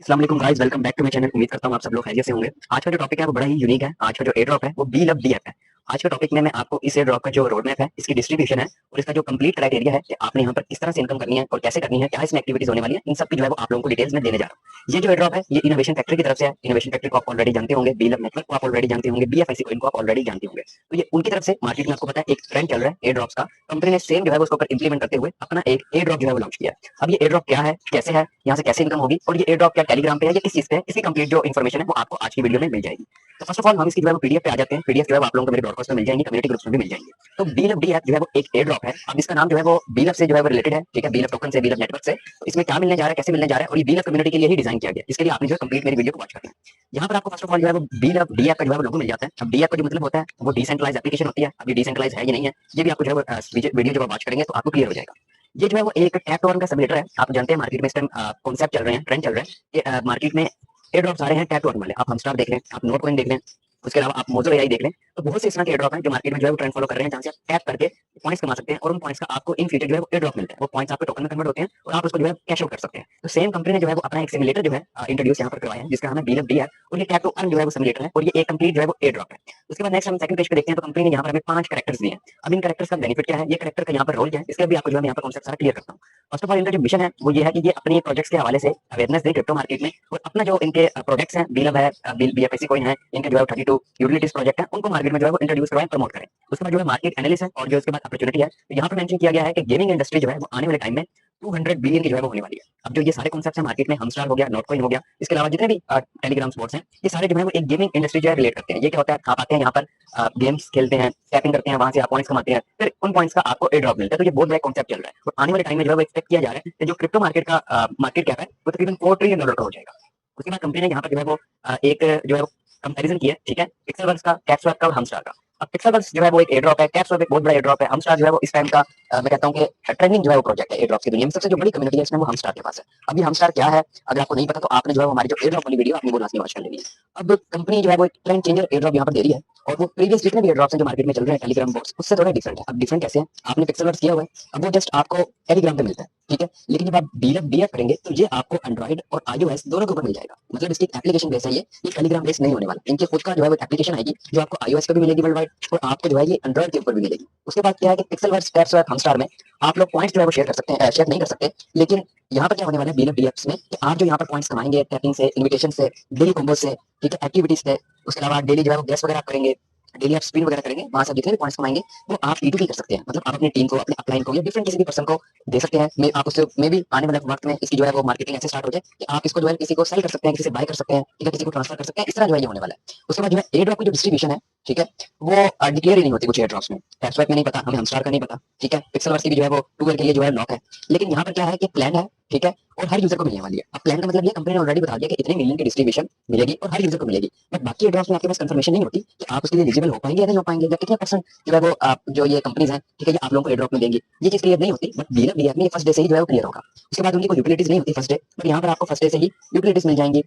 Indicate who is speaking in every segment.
Speaker 1: अस्सलाम वालेकुम guys, welcome back to my channel. उम्मीद करता हूँ आप सब लोग खैरियत से होंगे। आज का जो टॉपिक है वो बड़ा ही यूनिक है। आज का जो एयर ड्रॉप है वो बी लब डी ऐप है। आज के टॉपिक में मैं आपको इस एयर ड्रॉप का जो रोड मैप है, इसकी डिस्ट्रीब्यूशन है और इसका जो कंप्लीट क्राइटेरिया है कि आपने यहाँ पर किस तरह से इनकम करनी है और कैसे करनी है, क्या इसमें एक्टिविटीज होने वाली है, इन सब की जो है वो आप लोगों को डिटेल्स में देने जा रहा हूँ। ये जो एयर ड्रॉप है ये इनोवेशन फैक्ट्री की तरफ से है। इनोवेशन फैक्ट्री को आप ऑलरेडी जानते होंगे, बी लब नेटवर्क को आप ऑलरेडी जानते होंगे, BFIC को इनको आप ऑलरेडी जानते होंगे। तो ये उनकी तरफ से मार्केट में आपको पता है एक ट्रेंड चल रहा है एयर ड्रॉप्स का। कंपनी ने सेम जो है उसको इंप्लीमेंट करते हुए अपना एक एयर ड्रॉप जो है वो लॉन्च किया है। अब ये एयर ड्रॉप क्या है, कैसे है, यहाँ से कैसे इनकम होगी और ये एयर ड्रॉप क्या टेलीग्राम पे है या किस चीज पे है, इसकी कंप्लीट जो इन्फॉर्मेशन है वो आपको आज की वीडियो में मिल जाएगी। तो फर्स्ट ऑफ ऑल हम इसकी जो है पीडीएफ पे आ जाते हैं। पीडीएफ जो है आप लोगों को मेरे ब्रॉडकास्ट में मिल जाएंगे, कम्युनिटी ग्रुप्स में भी मिल जाएंगे। तो बीलब डी ऐप जो है वो एक एयर ड्रॉप है। अब इसका नाम जो है वो बीलब से जो है वो रिलेटेड है, ठीक है, बीलब टोकन से, बीलब नेटवर्क से। तो इसमें क्या मिलने जा रहा है, कैसे मिलने जा रहा है और ये बीलब कम्युनिटी के लिए ही डिजाइन किया गया है। इसके लिए आपने जो है कंप्लीट मेरी वीडियो को वॉच करना है। यहाँ पर आपको फर्स्ट ऑफ ऑल जो है वो बीलब डी ऐप का जो है वो लोगो मिल जाता है। अब डी ऐप का जो मतलब होता है वो डिसेंट्रलाइज एप्लीकेशन होती है। अब ये डिसेंट्रलाइज है या नहीं है, ये भी आपको जो है वीडियो जब वॉच करेंगे तो आपको क्लियर हो जाएगा। ये जो है वो एक टैप टोरन का सिमुलेटर है। आप जानते हैं मार्केट में इस टाइम कॉन्सेप्ट चल रहे हैं, ट्रेंड चल रहा है ये मार्केट में एयर ड्रॉप्स आ रहे हैं टैप टोरन वाले। आप हमस्टार देख लें, आप नोट कॉइन देख लें, उसके अलावा आप मोजो एआई देख लें। तो बहुत से इस तरह के एयर ड्रॉप हैं जो मार्केट में जो है वो ट्रेंड फॉलो कर रहे हैं, जहां से आप टैप करके पॉइंट्स कमा सकते हैं और उन पॉइंट्स का आपको इन फ्यूचर जो है वो एयर ड्रॉप मिलता है। वो पॉइंट्स आपके टोकन में कन्वर्ट होते हैं और आप उसको जो है कैश आउट कर सकते हैं। तो सेम कंपनी ने जो है वो अपना एक सिमुलेटर जो है इंट्रोड्यूस यहाँ पर करवाया है, जिसका नाम है बीलब डी ऐप। और ये टैप टू अर्न जो है वो सिमुलेटर है और ये एक कंप्लीट जो है वो एयर ड्रॉप है। उसके बाद नेक्स्ट हम सेकंड पेज पे देखते हैं तो कंपनी ने यहाँ पर हमें 5 कैरेक्टर्स दिए हैं। अब इन कैरेक्टर्स का बेनिफिट क्या है, ये कैरेक्टर का यहाँ पर रोल क्या है, इसके भी आपको जो है यहाँ पर कॉन्सेप्ट सारा क्लियर करता हूँ। फर्स्ट ऑफ ऑल इनका जो मिशन है वो ये है कि ये अपने प्रोजेक्ट्स के हवाले से अवेयरनेस दें क्रिप्टो मार्केट में और अपना जो इनके प्रोडक्ट्स हैं, बीलब है, BFIC कॉइन है, इनके जो है 32 यूटिलिटीज प्रोजेक्ट है, उनको मार्केट में जो है वो इंट्रोड्यूस करवाएं, प्रमोट करें। उसके बाद जो है मार्केट एनालिसिस है और जो उसके बाद अपॉर्चुनिटी है। तो यहाँ पर मेंशन किया गया है कि गेमिंग इंडस्ट्री जो है वो आने वाले टाइम में 200 बिलियन की जो है वो होने वाली है। अब जो ये सारे कॉन्सेप्ट्स हैं मार्केट में, हमस्टार हो गया, नोटकॉइन हो गया, इसके अलावा जितने भी टेलीग्राम स्पॉट्स हैं, ये सारे जो है वो एक गेमिंग इंडस्ट्री जो है रिलेट करते हैं। ये क्या होता है, आप आते हैं यहाँ पर गेम्स खेलते हैं, टैपिंग करते हैं, वहां से आप पॉइंट्स कमाते हैं, फिर उन पॉइंट्स का आपको एयर ड्रॉप मिलता है। तो ये बहुत बड़ा कॉन्सेप्ट चल रहा है और आने वाले टाइम में जो है वो एक्सपेक्ट किया जा रहा है कि जो क्रिप्टो मार्केट का मार्केट कैप है वो तकरीबन $4 ट्रिलियन का हो जाएगा। उसके बाद कंपनी ने यहाँ पर जो है वो एक जो है वो कंपैरिजन किया है, ठीक है, पिक्सेलवर्क्स का, कैप्सवैप का और हमस्टार का। अब पिक्सेलवर्क्स जो है वो एक एयर ड्रॉप है, कैप्सवैप एक बहुत बड़ा एयर ड्रॉप है, हमस्टार जो है वो इस टाइम का मैं कहता हूँ कि ट्रेंडिंग जो है वो प्रोजेक्ट है एयर ड्रॉप की दुनिया में। सबसे जो बड़ी कम्युनिटी है इसमें वो हमस्टार के पास है। अब ये हमस्टार क्या है, अगर आपको नहीं पता तो आपने जो है हमारी जो एयर ड्रॉप वाली वीडियो आपने वो लास्ट में वॉच कर लेनी है। अब कंपनी जो है वो एक ट्रेंड चेंजर एयर ड्रॉप यहाँ पर दे रही है और वो प्रीवियस जितने भी एयर ड्रॉप्स हैं जो मार्केट में चल रहे हैं टेलीग्राम बॉट्स, उससे थोड़ा डिफरेंट है। अब डिफरेंट कैसे है, आपने पिक्सेलवर्क्स किया हुआ है, अब वो जस्ट आपको टेलीग्राम पे मिलता है, ठीक है, लेकिन जब आप बीलब डी ऐप करेंगे तो ये आपको एंड्रॉइड और iOS दोनों के ऊपर मिल जाएगा। मतलब इसकी एप्लीकेशन बेस है, ये टेलीग्राम बेस नहीं होने वाला। इनके खुद का जो है वो एप्लीकेशन आएगी जो आपको iOS पे भी मिलेगी वर्ल्ड वाइड और आपको जो है ये एंड्रॉइड के ऊपर भी मिलेगी। उसके बाद क्या है कि पिक्सेलवर्क्स, कैप्सवैप, हमस्टार में आप लोग पॉइंट्स जो है वो शेयर कर सकते हैं, शेयर नहीं कर सकते। लेकिन यहाँ पर क्या होने वाला है बीलब डी ऐप्स में कि आप जो यहाँ पर पॉइंट्स कमाएंगे टैपिंग से, इन्विटेशन से, डेली कॉम्बो से, ठीक है, एक्टिविटीज से, उसके अलावा डेली जो है वो गेस्ट वगैरह आप करेंगे, डेली आप स्पिन वगैरह करेंगे, वहां से आप जितने भी पॉइंट्स कमाएंगे वो आप P2P कर सकते हैं। मतलब आप अपनी टीम को, अपने अपलाइन को या डिफरेंट किसी भी पर्सन को दे सकते हैं। मैं आप उससे मे भी आने वाले वक्त में इसकी जो है वो मार्केटिंग ऐसे स्टार्ट हो जाए कि आप इसको जो है किसी को सेल कर सकते हैं, किसी से बाय कर सकते हैं, ठीक है, किसी को ट्रांसफर कर सकते हैं। इस तरह जो है ये होने वाला है। उसके बाद जो है एयर ड्रॉप की जो डिस्ट्रीब्यूशन है, ठीक है, वो डिक्लेयर ही नहीं होती कुछ एयर ड्रॉप्स में। टैप्सवैप में नहीं पता, हमें हमस्टार का नहीं पता, ठीक है, पिक्सेलवर्क्स की भी जो है वो 2 ईयर के लिए जो है लॉक है। लेकिन यहाँ पर क्या है कि प्लान है, ठीक है, और हर यूजर को मिलने वाली है। अब प्लान का मतलब ये कंपनी ने ऑलरेडी बता दिया कि इतने मिलियन की डिस्ट्रीब्यूशन मिलेगी और हर यूजर को मिलेगी। बट बाकी एयर ड्रॉप्स में आपके पास कंफर्मेशन नहीं होती कि आप उसके लिए एलिजिबल हो पाएंगे या नहीं हो पाएंगे, या कितने परसेंट जो है वो आप जो ये कंपनीज हैं, ठीक है, ये आप लोगों को एयर ड्रॉप में देंगी। ये चीज क्लियर नहीं होती। बट बीलब डी ऐप में फर्स्ट डे से ही जो है वो क्लियर होगा। उसके बाद उनकी कोई यूटिलिटीज नहीं होती फर्स्ट डे, बट यहाँ पर आपको फर्स्ट डे से ही यूटिलिटीज मिल जाएंगी।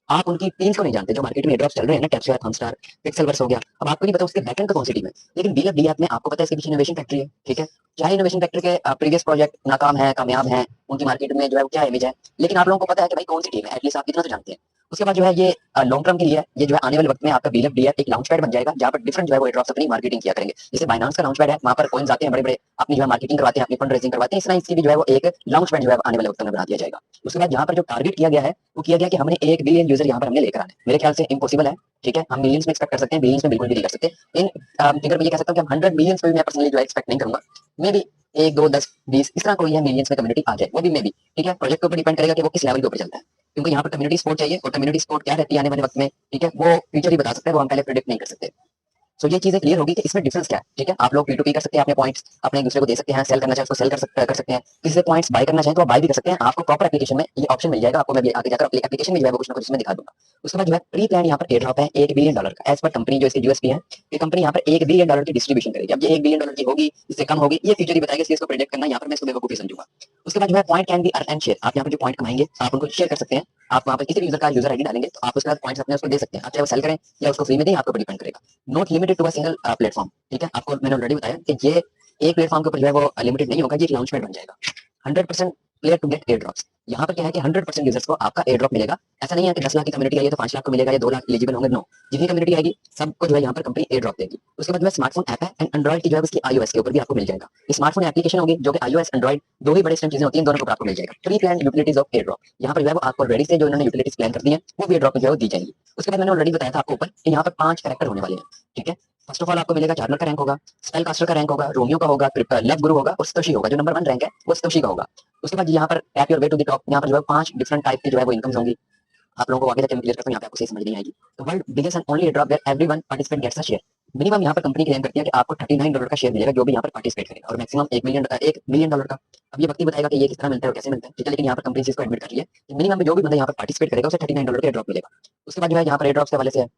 Speaker 1: आप उनकी टीम्स को नहीं जानते जो मार्केट में एयरड्रॉप्स चल रहे हैं ना, कैप्सवैप, हमस्टार, पिक्सेलवर्क्स हो गया। अब आपको नहीं पता उसके बैकएंड का कौन सी टीम है, लेकिन बीलब डी ऐप में आपको पता है इसके पीछे इनोवेशन फैक्ट्री है, ठीक है। चाहे इनोवेशन फैक्ट्री के प्रीवियस प्रोजेक्ट नाकाम है, कामयाब है, उनकी मार्केट में जो है वो क्या इमेज है, लेकिन आप लोगों को पता है कि भाई कौन सी टीम है, एटलीस्ट आप इतना तो जानते हैं। उसके बाद जो है ये लॉन्ग टर्म के लिए है। ये जो है आने वाले वक्त में आपका बीलब डी ऐप एक लॉन्च पैड बन जाएगा जहाँ पर डिफरेंट जो है वो एयरड्रॉप्स अपनी मार्केटिंग किया करेंगे। जैसे बाइनांस का लॉन्च पैड है, वहाँ पर कॉइन्स आते हैं बड़े बड़े, अपनी जो है मार्केटिंग करवाते हैं, अपनी फंड रेजिंग करवाते हैं। इस तरह इसकी भी जो है वो एक लॉन्च पैड जो है आने वाले वक्त में बना दिया जाएगा। उसके बाद यहाँ पर जो टारगेट किया गया है वो किया गया कि हमने 1 बिलियन यूजर यहाँ पर हमने लेकर आने। मेरे ख्याल से इम्पॉसिबल है, ठीक है, हम मिलियंस में एक्सपेक्ट कर सकते हैं, बिलियंस में बिल्कुल भी नहीं कर सकते। इन फिगर में ये कह सकता हूँ कि हम 100 मिलियंस पे भी मैं पर्सनली जो है एक्सपेक्ट नहीं करूंगा। मे बी 1, 2, 10, 20 इस तरह कोई है मिलियंस में कम्युनिटी आ जाए, वो भी मे बी, ठीक है। प्रोजेक्ट के ऊपर डिपेंड करेगा कि वो किस लेवल के ऊपर चलता है, क्योंकि यहाँ पर कम्युनिटी सपोर्ट चाहिए और कम्युनिटी सपोर्ट क्या रहती है आने वाले वक्त में, ठीक है, वो फ्यूचर ही बता सकता है, वो हम पहले प्रेडिक्ट नहीं कर सकते। सो ये चीजें क्लियर होगी कि इसमें डिफरेंस क्या है, ठीक है। आप लोग P2P कर सकते हैं, अपने पॉइंट्स अपने एक दूसरे को दे सकते हैं, सेल करना चाहे उसको सेल कर सकते हैं, किसी से पॉइंट्स बाय करना चाहे तो आप बाय भी कर सकते हैं। आपको प्रॉपर एप्लीकेशन में ये ऑप्शन मिल जाएगा। आपको मैं आगे जाकर अपनी एप्लीकेशन में जो है वो कुछ ना कुछ इसमें दिखा दूंगा। उसके बाद जो है प्री प्लान यहाँ पर एयर ड्रॉप है $1 बिलियन का, एज पर कंपनी जो इसकी यूएसपी है, ये कंपनी यहाँ पर $1 बिलियन की डिस्ट्रीब्यूशन करेगी। अब ये $1 बिलियन की होगी, इससे कम होगी, ये फ्यूचर ही बताएगा, इसको प्रेडिक्ट करना यहाँ पर मैं इसको बेवकूफी समझूंगा। उसके बाद जो है point can be earn and share. आप यहाँ पर जो पॉइंट कमाएंगे आप उनको शेयर कर सकते हैं। आप वहाँ पर किसी भी यूजर का यूजर आईडी डालेंगे तो आप उसके बाद पॉइंट्स अपने उसको दे सकते हैं। आप चाहे वो सेल करें या उसको फ्री में दें, आपको डिपेंड करेगा। Not limited to a single platform, ठीक है। आपको मैंने ऑलरेडी बताया कि ये एक प्लेटफॉर्म के ऊपर जो है वो लिमिटेड नहीं होगा, ये एक लॉन्च पैड बन जाएगा। 100% player to get air drops. यहाँ पर क्या है कि 100% यूजर्स को आपका एयर ड्रॉप मिलेगा। ऐसा नहीं है कि 10 लाख की कम्युनिटी आई है तो 5 लाख को मिलेगा या 2 लाख एलिजिबल होंगे, नो। जितनी कम्युनिटी आएगी सबको जो है यहाँ पर कंपनी एयर ड्रॉप देगी। उसके बाद जो है स्मार्टफोन ऐप है एंड एंड्रॉइड की जो है उसकी iOS के ऊपर भी आपको मिल जाएगा। ये स्मार्टफोन एप्लीकेशन होगी जो कि iOS एंड्रॉइड दो ही बड़े स्टैंड चीजें होती हैं, दोनों के ऊपर आपको मिल जाएगा। Free plan utilities of air drop, यहाँ पर जो है वो आपको रेडी से जो इन्होंने यूटिलिटीज प्लान कर दी है वो भी एयर ड्रॉप में जो है वो दी जाएगी। उसके बाद मैंने ऑलरेडी बताया था आपको ऊपर कि यहाँ पर 5 कैरेक्टर होने वाले हैं, ठीक है। फर्स्ट ऑफ ऑल आपको मिलेगा चार्मर का रैंक होगा, स्पेल कास्टर का रैंक होगा, रोमियो का होगा, लव गुरु होगा और स्तोशी होगा। जो नंबर 1 रैंक है वो स्तोशी का होगा। उसके बाद यहाँ पर tap your way to the top, यहाँ पर जो है 5 डिफरेंट टाइप की जो है वो इनकम्स होंगी। आप लोगों को आगे जाकर क्लियर करता हूँ, यहाँ पे आपको सही समझ नहीं आएगी। तो world biggest and only drop where everyone participant gets a share. Minimum यहाँ पर कंपनी क्लेम करती है कि आपको $39 का शेयर मिलेगा जो भी यहाँ पर पार्टिसिपेट करेगा, और मैक्सिमम $1 मिलियन का। अब ये व्यक्ति बताएगा कि ये किस तरह मिलता है और कैसे मिलता है, ठीक है। लेकिन यहाँ पर कंपनी इसको एडमिट कर रही है कि मिनिमम जो भी बंदा यहाँ पर पार्टिसिपेट करेगा उसे $39 का ड्रॉप मिलेगा। उसके बाद जो है यहाँ पर ड्रॉप के हवाले से है,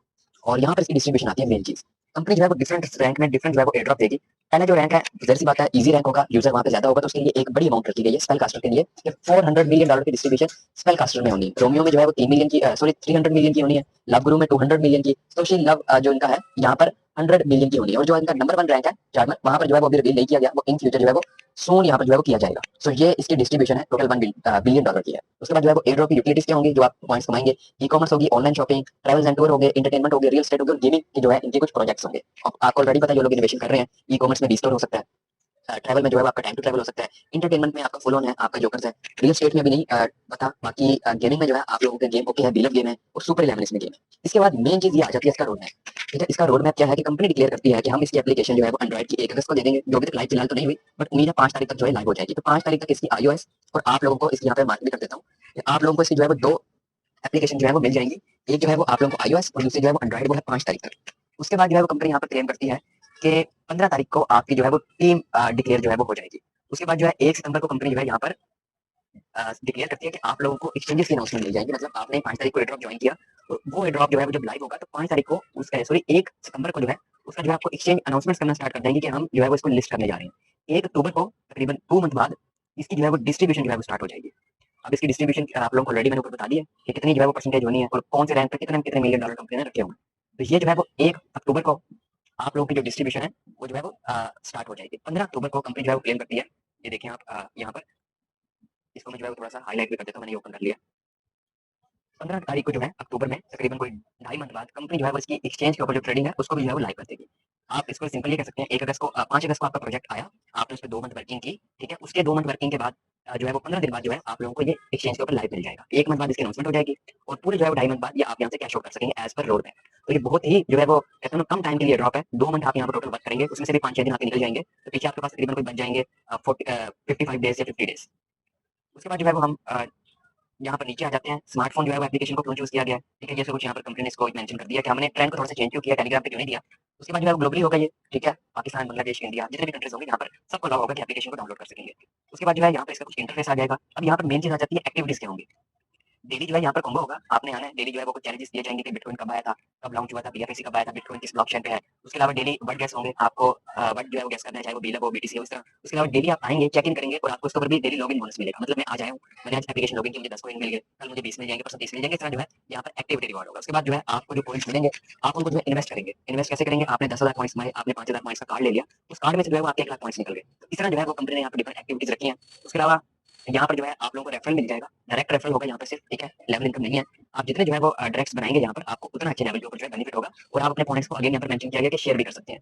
Speaker 1: और यहाँ पर इसकी डिस्ट्रीब्यूशन आती है मेन चीज। कंपनी जो है वो डिफरेंट रैंक में डिफरेंट जो है वो एयर ड्रॉप देगी। पहला जो रैंक है जाहिर सी बात है इजी रैंक होगा, यूजर वहां पे ज्यादा होगा तो उसके लिए एक बड़ी अमाउंट रखी गई है स्पेल कास्टर के लिए। $400 मिलियन की डिस्ट्रीब्यूशन स्पेल कास्टर में होनी है। रोमियो में जो है वो 3 मिलियन की, सॉरी 300 मिलियन की होनी है। लव गुरु में 200 मिलियन की, सोशी लव जो इनका है यहाँ पर 100 मिलियन की होनी है। और जो इनका नंबर 1 रैंक है चार्मर, वहां पर जो है वो अभी रिवील नहीं किया गया, वो इन फ्यूचर जो है वो सोन यहाँ पर जो है वो किया जाएगा। सो ये इसकी डिस्ट्रीब्यूशन है टोटल $1 बिलियन की है। उसके बाद जो है वो एयर ड्रॉप की यूटिलिटीज क्या होंगी जो आप पॉइंट्स कमाएंगे। ई कॉमर्स होगी, online shopping, travel and tour हो गए, एंटरटेनमेंट हो गए, रियल एस्टेट हो गए और गेमिंग की जो है इनके कुछ प्रोजेक्ट्स होंगे। आपको ऑलरेडी पता है जो लोग इनोवेशन कर रहे हैं, ई कॉमर्स में बी स्टोर हो सकता है, ट्रैवल में जो है आपका टाइम टू ट्रैवल हो सकता है, एंटरटेनमेंट में आपका फुल ऑन है, आपका जोकर्स है, रियल एस्टेट में भी नहीं पता। बाकी गेमिंग में जो है आप लोगों का गेम ओके है, बिलव गेम है और सुपर 11 इसमें गेम है। इसके बाद मेन चीज ये आ जाती है इसका रोड मैप, ठीक है। इसका रोड मैप क्या है कि कंपनी डिक्लेयर करती है कि हम इसकी एप्लीकेशन जो है वो एंड्रॉइड की 1 अगस्त को दे देंगे, जो अभी तक लाइव फिलहाल तो नहीं हुई, बट उम्मीद है 5 तारीख तक जो है लाइव हो जाएगी। तो 5 तारीख तक इसकी iOS, और आप लोगों को इसकी यहाँ पे मार्क भी कर देता हूँ, आप लोगों को इसकी जो है वो 2 एप्लीकेशन जो है वो मिल जाएंगी। एक जो है वो आप लोगों को iOS और दूसरी जो है वो एंड्रॉइड, वो है 5 तारीख तक। उसके बाद जो है वो कंपनी यहाँ पर क्लेम करती है कि 15 तारीख को आपकी जो है वो टीम डिक्लेयर जो है वो हो जाएगी। उसके बाद जो है 1 सितंबर को कंपनी जो है यहाँ पर डिक्लेयर करती है कि आप लोगों को एक्सचेंजेस की अनाउंसमेंट मिल जाएगी। मतलब आपने 5 तारीख को एयर ड्रॉप ज्वाइन किया, तो वो एयर ड्रॉप जो है वो जब लाइव होगा तो 5 तारीख को उसका, सॉरी 1 सितंबर को जो है उसका जो है आपको एक्सचेंज अनाउंसमेंट करना स्टार्ट कर देंगे कि हम जो है वो इसको लिस्ट करने जा रहे हैं। 1 अक्टूबर को तकरीबन 2 मंथ बाद इसकी जो है वो डिस्ट्रीब्यूशन जो है वो स्टार्ट हो जाएगी। अब इसकी डिस्ट्रीब्यूशन आप लोगों को ऑलरेडी मैंने ऊपर बता दी है कि कितनी जो है वो परसेंटेज होनी है और कौन से रैंक पे कितने कितने मिलियन डॉलर कंपनी ने रखे हुए हैं। तो ये जो है वो 1 अक्टूबर को आप लोगों की जो डिस्ट्रीब्यूशन है वो जो है वो स्टार्ट हो जाएगी। 15 अक्टूबर को कंपनी जो है वो क्लेम करती है, ये देखें आप यहाँ पर, इसको मैं जो है वो थोड़ा सा हाईलाइट भी कर देता हूँ, मैंने ये ओपन कर लिया। 15 तारीख को जो है अक्टूबर में तकरीबन कोई 2.5 मंथ बाद कंपनी जो है वो इसकी एक्सचेंज के ऊपर जो ट्रेडिंग है उसको भी जो है वो लाइव कर देगी। आप इसको सिंपल ये कह सकते हैं 1 अगस्त को 5 अगस्त को आपका प्रोजेक्ट आया, आपने उस पे 2 मंथ वर्किंग की, ठीक है। उसके 2 मंथ वर्किंग के बाद जो है वो 15 दिन बाद जो है आप लोगों को ये एक्सचेंज के ऊपर लाइव मिल जाएगा। 1 मंथ बाद इसकी अनाउंसमेंट हो जाएगी और पूरे जो है वो 2.5 मंथ बाद ये आप यहाँ से कैश आउट कर सकेंगे एज पर रोड मैप। तो ये बहुत ही जो है वो कहते हैं कम टाइम के लिए ड्रॉप है। 2 मंथ आप यहाँ पर टोटल वर्क करेंगे, उसमें से भी 5-6 दिन आपके निकल जाएंगे, तो पीछे आपके पास तकरीबन कोई बच जाएंगे 55 डेज या 50 डेज। उसके बाद जो है वो हम यहाँ पर नीचे आ जाते हैं। स्मार्टफोन जो है वो एप्लीकेशन को क्यों चूज किया गया है, ठीक है। जैसे कुछ यहाँ पर कंपनी ने इसको मेंशन कर दिया कि हमने ट्रेंड को थोड़ा सा चेंज क्यों किया, टेलीग्राम पे क्यों नहीं दिया। उसके बाद जो है वो ग्लोबली होगा ये, ठीक है। पाकिस्तान, बांग्लादेश, इंडिया, जितने भी कंट्रीज होंगे यहाँ पर सबको अलाउ होगा कि एप्लीकेशन को डाउनलोड कर सकेंगे। उसके बाद जो है यहाँ पर इसका कुछ इंटरफेस आ जाएगा। अब यहाँ पर मेन चीज आ जाती है एक्टिविटीज क्या होंगी। डेली जो है यहाँ पर कॉम्बो होगा, आपने आना है। डेली जो है वो कुछ चैलेंजेस दिए जाएंगे कि बिटकॉइन कब आया था, कब लॉन्च हुआ था, बीएफएसी कब आया था, बिटकॉइन किस ब्लॉकचेन पे है। उसके अलावा डेली वर्ड गेस होंगे, आपको वर्ड जो है वो गेस करना है, चाहे वो बीलब हो, बीटीसी हो, इस तरह। उसके अलावा डेली आप आएंगे, चेक इन करेंगे और आपको उसके ऊपर भी डेली लॉगिन बोनस मिलेगा। मतलब मैं आज आया हूँ, मैंने आज एप्लीकेशन लॉगिन की, मुझे 10 कॉइन मिल गए, कल मुझे 20 मिल जाएंगे, परसों 30 मिल जाएंगे। इस तरह जो है यहाँ पर एक्टिविटी रिवॉर्ड होगा। उसके बाद जो है आपको जो पॉइंट्स मिलेंगे आप उनको जो है इन्वेस्ट करेंगे। इन्वेस्ट कैसे करेंगे, आपने 10,000 पॉइंट्स कमाए, आपने 5,000 पॉइंट्स का कार्ड ले लिया, उस कार्ड में से जो है वो आपके 1 लाख पॉइंट्स निकल गए। तो इस तरह जो है वो कंपनी ने यहाँ पर डिफरेंट एक्टिविटीज रखी हैं। उसके अलावा यहाँ पर जो है आप लोगों को रेफरल मिल जाएगा, डायरेक्ट रेफरल होगा यहाँ पर सिर्फ, ठीक है। लेवल इनकम नहीं है। आप जितने जो है वो डायरेक्ट्स बनाएंगे यहाँ पर आपको उतना अच्छे लेवल के ऊपर जो है बेनिफिट होगा और आप अपने पॉइंट्स को अगेन यहाँ पर मेंशन किया गया कि शेयर भी कर सकते हैं।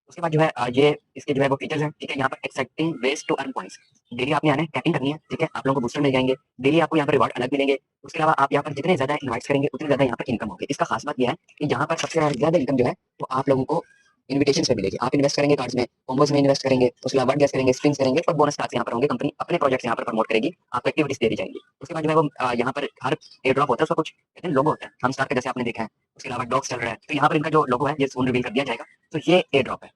Speaker 1: उसके बाद जो है ये इसके जो है वो फीचर्स हैं, ठीक है। यहाँ पर exciting ways to earn points, daily आपने आना है, टैपिंग करनी है, ठीक है। आप लोगों को बूस्टर मिल जाएंगे, डेली आपको यहाँ पर रिवॉर्ड अलग मिलेंगे। उसके अलावा आप यहाँ पर जितने ज्यादा इन्वाइट्स करेंगे उतनी ज्यादा यहाँ पर इनकम होगी। इसका खास बात यह है कि यहाँ पर सबसे ज्यादा इनकम जो है वो आप लोगों को इन्विटेशन पे मिलेगी। आप इन्वेस्ट करेंगे कार्ड्स में, कॉम्बोज में इन्वेस्ट करेंगे, उसके अलावा वर्ड गेस करेंगे, स्पिन्स करेंगे और बोनस कार्ड्स यहाँ पर होंगे। कंपनी अपने प्रोजेक्ट्स यहाँ पर प्रमोट करेगी, आपको एक्टिविटीज दे दी जाएंगी। उसके बाद जो है वो यहाँ पर हर एयर ड्रॉप होता है, उसका कुछ कहते हैं लोगो होता है, हम स्टार का जैसे आपने देखा है। उसके अलावा डॉग्स चल रहा है, तो यहाँ पर इनका जो लोगो है ये सोन रिवील कर दिया जाएगा। तो ये एयर ड्रॉप है,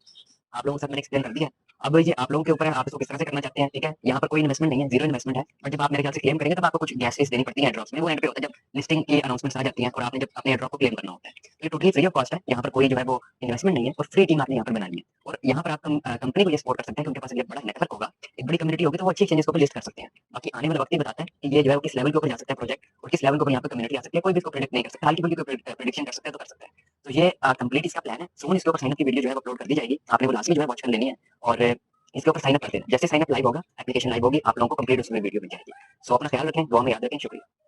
Speaker 1: आप लोगों के साथ मैंने एक्सप्लेन कर दिया है। अब ये आप लोगों के ऊपर है, आप इसको किस तरह से करना चाहते हैं, ठीक है। यहाँ पर कोई इन्वेस्टमेंट नहीं है, जीरो इन्वेस्टमेंट है। और जब आप मेरे ख्याल से क्लेम करेंगे तब आपको कुछ गैस फीस देनी पड़ती है एड्रॉप्स में, वो एंड पे होता है जब लिस्टिंग की अनाउंसमेंट्स आ जाती हैं और आपने जब अपने एड्रॉप को क्लेम करना होता है। तो ये टोटली फ्री ऑफ कॉस्ट है, यहाँ पर कोई जो है वो इन्वेस्टमेंट नहीं है और फ्री टीम आपने यहाँ पर बनानी है। और यहाँ पर आप कंपनी को ये सपोर्ट कर सकते हैं कि उनके पास जब बड़ा नेटवर्क होगा, एक बड़ी कम्युनिटी होगी, तो वो अच्छी एक्सचेंजेस को लिस्ट कर सकते हैं। बाकी आने वाला वक्त ही बताता है कि ये जो है किस लेवल के ऊपर जा सकता है प्रोजेक्ट और किस लेवल के ऊपर यहाँ पर कम्युनिटी आ सकती है। कोई भी इसको प्रेडिक्ट नहीं कर सकता, हाल की प्रेडिक्शन कर सकता है तो कर सकता है। तो ये कंप्लीट इसका प्लान है। सोन इसके ऊपर साइनअप की वीडियो जो है अपलोड कर दी जाएगी, आपने वो लास्ट में जो है वॉच कर लेनी है। और इसके ऊपर साइन अप कर देना। जैसे साइन अप लाइव होगा, एप्लीकेशन लाइव होगी, आप लोगों को कंप्लीट उसमें वीडियो मिल जाएगी। सो अपना ख्याल रखें, दुआ में याद रखें। शुक्रिया।